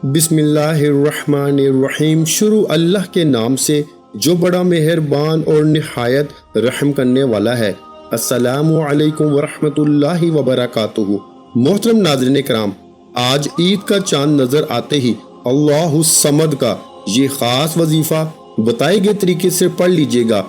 بسم اللہ الرحمن الرحیم۔ شروع اللہ کے نام سے جو بڑا مہربان اور نہایت رحم کرنے والا ہے۔ السلام علیکم ورحمۃ اللہ وبرکاتہ۔ محترم ناظرین کرام، آج عید کا چاند نظر آتے ہی اللہ الصمد کا یہ خاص وظیفہ بتائے گئے طریقے سے پڑھ لیجئے گا۔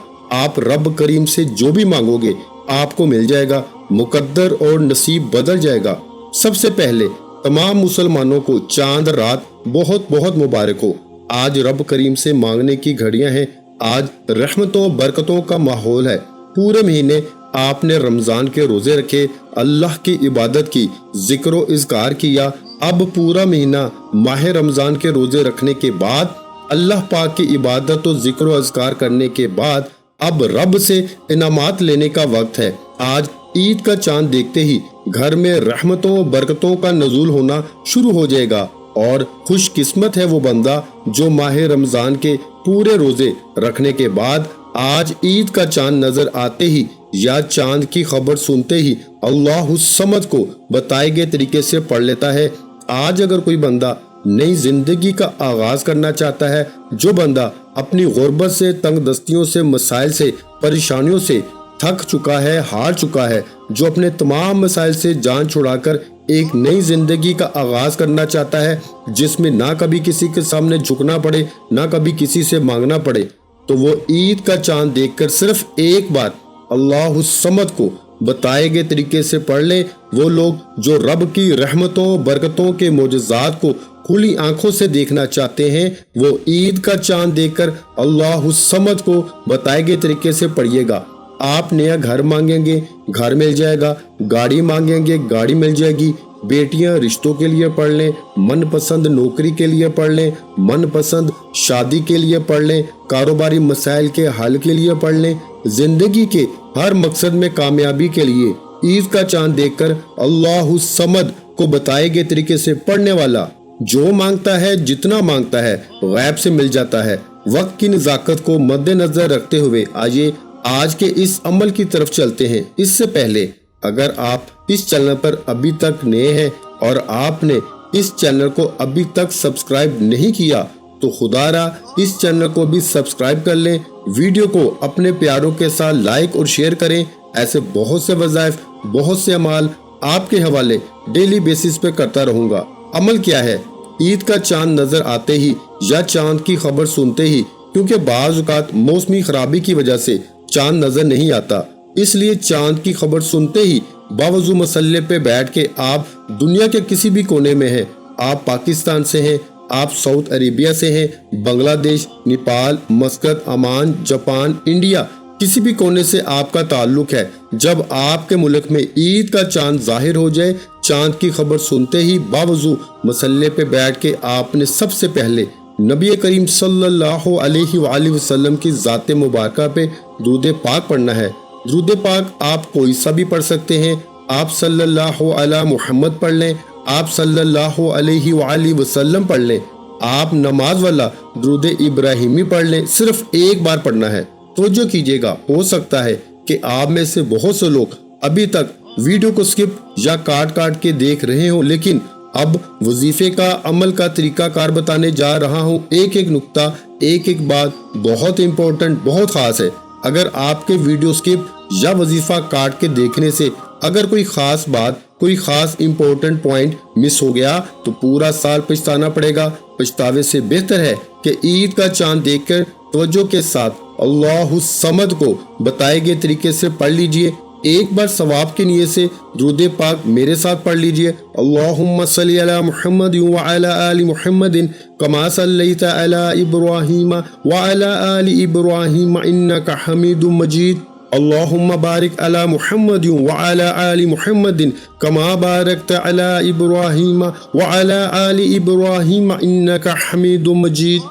آپ رب کریم سے جو بھی مانگو گے آپ کو مل جائے گا، مقدر اور نصیب بدل جائے گا۔ سب سے پہلے تمام مسلمانوں کو چاند رات بہت بہت مبارک ہو۔ آج رب کریم سے مانگنے کی گھڑیاں ہیں، آج رحمتوں برکتوں کا ماحول ہے۔ پورے مہینے آپ نے رمضان کے روزے رکھے، اللہ کی عبادت کی، ذکر و اذکار کیا۔ اب پورا مہینہ ماہ رمضان کے روزے رکھنے کے بعد، اللہ پاک کی عبادت و ذکر و اذکار کرنے کے بعد اب رب سے انعامات لینے کا وقت ہے۔ آج عید کا چاند دیکھتے ہی گھر میں رحمتوں برکتوں کا نزول ہونا شروع ہو جائے گا، اور خوش قسمت ہے وہ بندہ جو ماہ رمضان کے پورے روزے رکھنے کے بعد آج عید کا چاند نظر آتے ہی یا چاند کی خبر سنتے ہی اللہ الصمد کو بتائے گئے طریقے سے پڑھ لیتا ہے۔ آج اگر کوئی بندہ نئی زندگی کا آغاز کرنا چاہتا ہے، جو بندہ اپنی غربت سے، تنگ دستیوں سے، مسائل سے، پریشانیوں سے تھک چکا ہے، ہار چکا ہے، جو اپنے تمام مسائل سے جان چھڑا کر ایک نئی زندگی کا آغاز کرنا چاہتا ہے، جس میں نہ کبھی کسی کے سامنے جھکنا پڑے، نہ کبھی کسی سے مانگنا پڑے، تو وہ عید کا چاند دیکھ کر صرف ایک بار اللہ الصمد کو بتائے گئے طریقے سے پڑھ لیں۔ وہ لوگ جو رب کی رحمتوں برکتوں کے معجزات کو کھلی آنکھوں سے دیکھنا چاہتے ہیں، وہ عید کا چاند دیکھ کر اللہ الصمد کو بتائے گئے طریقے سے پڑھیے گا۔ آپ نیا گھر مانگیں گے، گھر مل جائے گا، گاڑی مانگیں گے، گاڑی مل جائے گی۔ بیٹیاں رشتوں کے لیے پڑھ لیں، من پسند نوکری کے لیے پڑھ لیں، من پسند شادی کے لیے پڑھ لیں، کاروباری مسائل کے حل کے لیے پڑھ لیں، زندگی کے ہر مقصد میں کامیابی کے لیے عید کا چاند دیکھ کر اللہ الصمد کو بتائے گئے طریقے سے پڑھنے والا جو مانگتا ہے، جتنا مانگتا ہے، غیب سے مل جاتا ہے۔ وقت کی نزاکت کو مد نظر رکھتے ہوئے آئیے آج کے اس عمل کی طرف چلتے ہیں۔ اس سے پہلے اگر آپ اس چینل پر ابھی تک نئے ہیں اور آپ نے اس چینل کو ابھی تک سبسکرائب نہیں کیا تو خدا را اس چینل کو بھی سبسکرائب کر لیں، ویڈیو کو اپنے پیاروں کے ساتھ لائک اور شیئر کریں۔ ایسے بہت سے وظائف، بہت سے اعمال آپ کے حوالے ڈیلی بیسس پہ کرتا رہوں گا۔ عمل کیا ہے؟ عید کا چاند نظر آتے ہی یا چاند کی خبر سنتے ہی، کیونکہ بعض اوقات موسمی خرابی کی وجہ سے چاند نظر نہیں آتا، اس لیے چاند کی خبر سنتے ہی باوضو مسلح پہ بیٹھ کے آپ دنیا کے کسی بھی کونے میں ہیں، آپ پاکستان سے ہیں، آپ سعودی عربیہ سے ہیں، بنگلہ دیش، Nepal, Muscat, Oman, Japan, India, کسی بھی کونے سے آپ کا تعلق ہے، جب آپ کے ملک میں عید کا چاند ظاہر ہو جائے، چاند کی خبر سنتے ہی باوضو مسلح پہ بیٹھ کے آپ نے سب سے پہلے نبی کریم صلی اللہ علیہ وآلہ وسلم کی ذات مبارکہ پہ درود پاک پڑھنا ہے۔ درود پاک آپ کوئی سا بھی پڑھ سکتے ہیں، آپ صلی اللہ علی محمد پڑھ لیں، آپ صلی اللہ علیہ وآلہ وسلم پڑھ لیں، آپ نماز والا درود ابراہیمی پڑھ لیں، صرف ایک بار پڑھنا ہے۔ توجہ کیجیے گا، ہو سکتا ہے کہ آپ میں سے بہت سے لوگ ابھی تک ویڈیو کو سکپ یا کاٹ کے دیکھ رہے ہوں، لیکن اب وظیفے کا عمل کا طریقہ کار بتانے جا رہا ہوں۔ ایک ایک نقطہ، ایک ایک بات بہت امپورٹنٹ، بہت خاص ہے۔ اگر آپ کے ویڈیو سکپ یا وظیفہ کاٹ کے دیکھنے سے اگر کوئی خاص بات، کوئی خاص امپورٹنٹ پوائنٹ مس ہو گیا تو پورا سال پچھتانا پڑے گا۔ پچھتاوے سے بہتر ہے کہ عید کا چاند دیکھ کر توجہ کے ساتھ اللہ الصمد کو بتائے گئے طریقے سے پڑھ لیجئے۔ ایک بار ثواب کی نیت سے درود پاک میرے ساتھ پڑھ لیجئے۔ اللہم صلی علی محمد وعلی آل محمد کما صلیت علی ابراہیم وعلی آل ابراہیم انک حمید مجید۔ اللہم بارک علی محمد وعلی آل محمد کما بارکت علی ابراہیم وعلی آل ابراہیم انک حمید مجید۔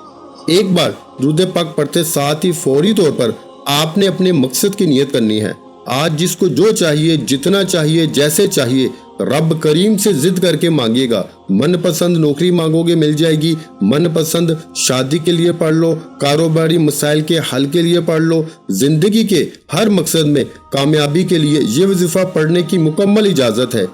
ایک بار درود پاک پڑھتے ساتھ ہی فوری طور پر آپ نے اپنے مقصد کی نیت کرنی ہے۔ آج جس کو جو چاہیے، جتنا چاہیے، جیسے چاہیے، رب کریم سے ضد کر کے مانگیے گا۔ من پسند نوکری مانگو گے مل جائے گی، من پسند شادی کے لیے پڑھ لو، کاروباری مسائل کے حل کے لیے پڑھ لو، زندگی کے ہر مقصد میں کامیابی کے لیے یہ وظیفہ پڑھنے کی مکمل اجازت ہے۔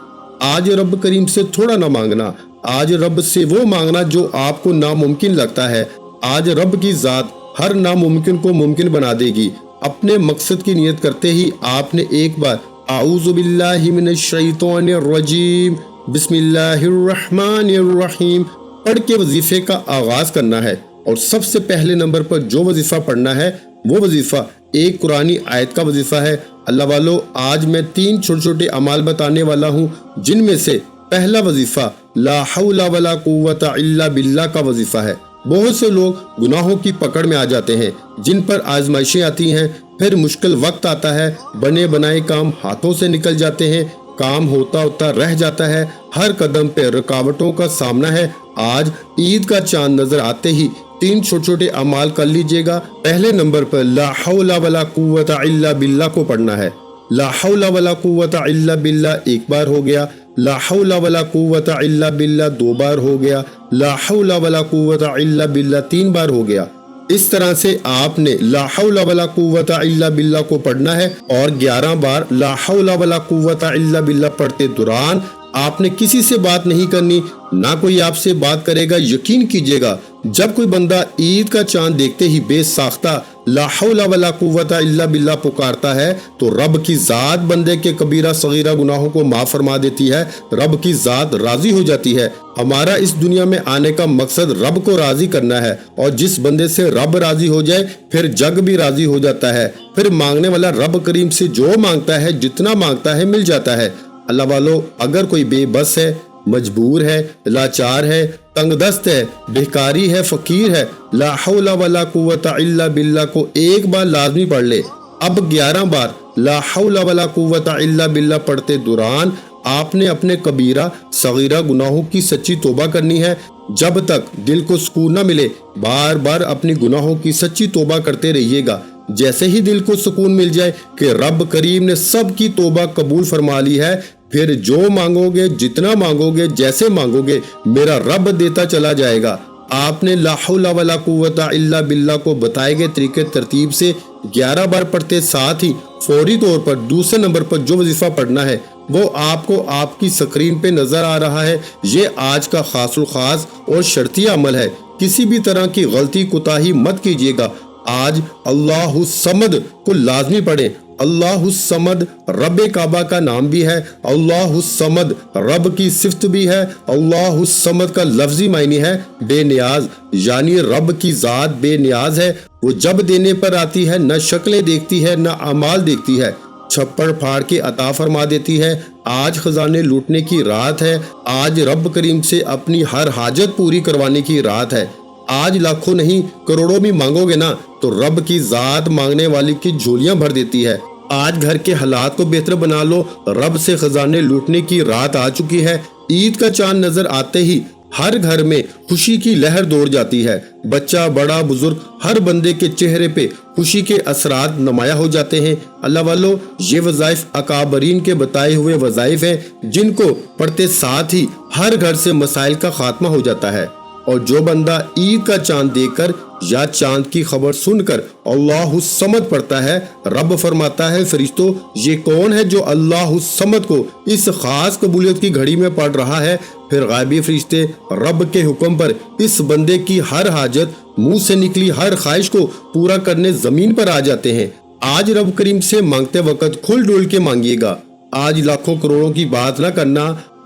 آج رب کریم سے تھوڑا نہ مانگنا، آج رب سے وہ مانگنا جو آپ کو ناممکن لگتا ہے۔ آج رب کی ذات ہر ناممکن کو ممکن بنا دے گی۔ اپنے مقصد کی نیت کرتے ہی آپ نے ایک بار اعوذ باللہ من الشیطان الرجیم بسم اللہ الرحمن الرحیم پڑھ کے وظیفے کا آغاز کرنا ہے۔ اور سب سے پہلے نمبر پر جو وظیفہ پڑھنا ہے وہ وظیفہ ایک قرآنی آیت کا وظیفہ ہے۔ اللہ والو، آج میں 3 چھوٹے چھوٹے اعمال بتانے والا ہوں، جن میں سے پہلا وظیفہ لا حول ولا قوت الا باللہ کا وظیفہ ہے۔ بہت سے لوگ گناہوں کی پکڑ میں آ جاتے ہیں، جن پر آزمائشیں آتی ہیں، پھر مشکل وقت آتا ہے، بنے بنائے کام ہاتھوں سے نکل جاتے ہیں، کام ہوتا ہوتا رہ جاتا ہے، ہر قدم پہ رکاوٹوں کا سامنا ہے۔ آج عید کا چاند نظر آتے ہی 3 چھوٹے چھوٹے اعمال کر لیجئے گا۔ پہلے نمبر پر لا حول ولا قوت الا باللہ کو پڑھنا ہے۔ لا حول ولا قوت الا باللہ ایک بار ہو گیا، لا حول ولا قوت الا باللہ 2 بار ہو گیا، لا حول ولا قوت الا باللہ 3 بار ہو گیا۔ اس طرح سے آپ نے لا حول ولا قوت الا باللہ کو پڑھنا ہے، اور 11 بار لا حول ولا قوت الا باللہ پڑھتے دوران آپ نے کسی سے بات نہیں کرنی، نہ کوئی آپ سے بات کرے گا۔ یقین کیجئے گا، جب کوئی بندہ عید کا چاند دیکھتے ہی بے ساختہ لا حول ولا قوت الا باللہ پکارتا ہے تو رب کی ذات بندے کے کبیرہ صغیرہ گناہوں کو معاف فرما دیتی ہے، رب کی ذات راضی ہو جاتی ہے۔ ہمارا اس دنیا میں آنے کا مقصد رب کو راضی کرنا ہے، اور جس بندے سے رب راضی ہو جائے پھر جگ بھی راضی ہو جاتا ہے۔ پھر مانگنے والا رب کریم سے جو مانگتا ہے، جتنا مانگتا ہے، مل جاتا ہے۔ اللہ والو، اگر کوئی بے بس ہے، مجبور ہے، لاچار ہے، تنگ دست ہے، بھکاری ہے، فقیر ہے، لا حول ولا قوت الا باللہ کو ایک بار لازمی پڑھ لے۔ اب 11 بار لا حول ولا قوت الا باللہ پڑھتے دوران آپ نے اپنے کبیرہ صغیرہ گناہوں کی سچی توبہ کرنی ہے۔ جب تک دل کو سکون نہ ملے، بار بار اپنی گناہوں کی سچی توبہ کرتے رہیے گا۔ جیسے ہی دل کو سکون مل جائے کہ رب کریم نے سب کی توبہ قبول فرما لی ہے، پھر جو مانگو گے، جتنا مانگو گے، جیسے مانگو گے، میرا رب دیتا چلا جائے گا۔ آپ نے لا حول ولا قوت الا باللہ کو بتائے گئے طریقے ترتیب سے 11 بار پڑھتے ساتھ ہی فوری طور پر دوسرے نمبر پر جو وظیفہ پڑھنا ہے وہ آپ کو آپ کی سکرین پہ نظر آ رہا ہے۔ یہ آج کا خاص الخاص اور شرطی عمل ہے، کسی بھی طرح کی غلطی کوتاہی مت کیجیے گا۔ آج اللہ الصمد کو لازمی پڑھیں۔ اللہ الصمد رب کعبہ کا نام بھی ہے، اللہ الصمد رب کی صفت بھی ہے۔ اللہ الصمد کا لفظی معنی ہے بے نیاز، یعنی رب کی ذات بے نیاز ہے۔ وہ جب دینے پر آتی ہے، نہ شکلیں دیکھتی ہے، نہ اعمال دیکھتی ہے، چھپڑ پھاڑ کے عطا فرما دیتی ہے۔ آج خزانے لوٹنے کی رات ہے، آج رب کریم سے اپنی ہر حاجت پوری کروانے کی رات ہے۔ آج لاکھوں نہیں کروڑوں بھی مانگو گے نا تو رب کی ذات مانگنے والی کی جھولیاں بھر دیتی ہے۔ آج گھر کے حالات کو بہتر بنا لو، رب سے خزانے لوٹنے کی رات آ چکی ہے۔ عید کا چاند نظر آتے ہی ہر گھر میں خوشی کی لہر دوڑ جاتی ہے، بچہ بڑا بزرگ ہر بندے کے چہرے پہ خوشی کے اثرات نمایاں ہو جاتے ہیں۔ اللہ والو، یہ وظائف اکابرین کے بتائے ہوئے وظائف ہیں، جن کو پڑھتے ساتھ ہی ہر گھر سے مسائل کا خاتمہ ہو جاتا ہے۔ اور جو بندہ عید کا چاند دیکھ کر یا چاند کی خبر سن کر اللہ الصمد پڑھتا ہے، رب فرماتا ہے فرشتوں یہ کون ہے جو اللہ الصمد کو اس خاص قبولیت کی گھڑی میں پڑھ رہا ہے؟ پھر غائبی فرشتے رب کے حکم پر اس بندے کی ہر حاجت، منہ سے نکلی ہر خواہش کو پورا کرنے زمین پر آ جاتے ہیں۔ آج رب کریم سے مانگتے وقت کھل ڈول کے مانگیے گا۔ آج لاکھوں کروڑوں کی بات نہ کرنا،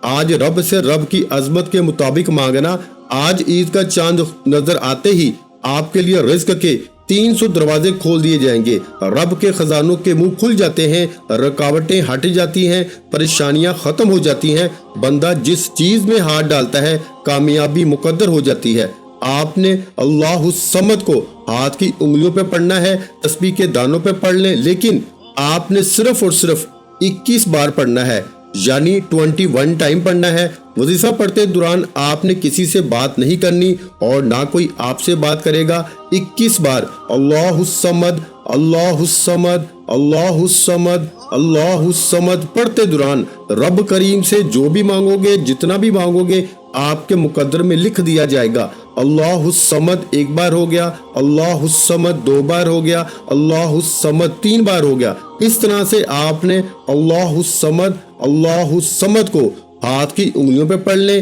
آج رب سے رب کی عظمت کے مطابق مانگنا۔ آج عید کا چاند نظر آتے ہی آپ کے لیے رزق کے 300 دروازے کھول دیے جائیں گے، رب کے خزانوں کے منہ کھل جاتے ہیں، رکاوٹیں ہٹ جاتی ہیں، پریشانیاں ختم ہو جاتی ہیں۔ بندہ جس چیز میں ہاتھ ڈالتا ہے کامیابی مقدر ہو جاتی ہے۔ آپ نے اللہ الصمد کو ہاتھ کی انگلیوں پہ پڑھنا ہے، تسبیح کے دانوں پہ پڑھ لیں، لیکن آپ نے صرف اور صرف 21 بار پڑھنا ہے، یعنی 21 ٹائم پڑھنا ہے۔ وظیفہ پڑھتے دوران آپ نے کسی سے بات نہیں کرنی اور نہ کوئی آپ سے بات کرے گا۔ 21 بار اللہ الصمد اللہ الصمد اللہ الصمد اللہ الصمد پڑھتے دوران رب کریم سے جو بھی مانگو گے، جتنا بھی مانگو گے، آپ کے مقدر میں لکھ دیا جائے گا۔ اللہ الصمد ایک بار ہو گیا، اللہ الصمد 2 بار ہو گیا، اللہ الصمد 3 بار ہو گیا۔ اس طرح سے آپ نے اللہ الصمد کو ہاتھ کی انگلیوں پہ پڑھ لیں،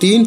3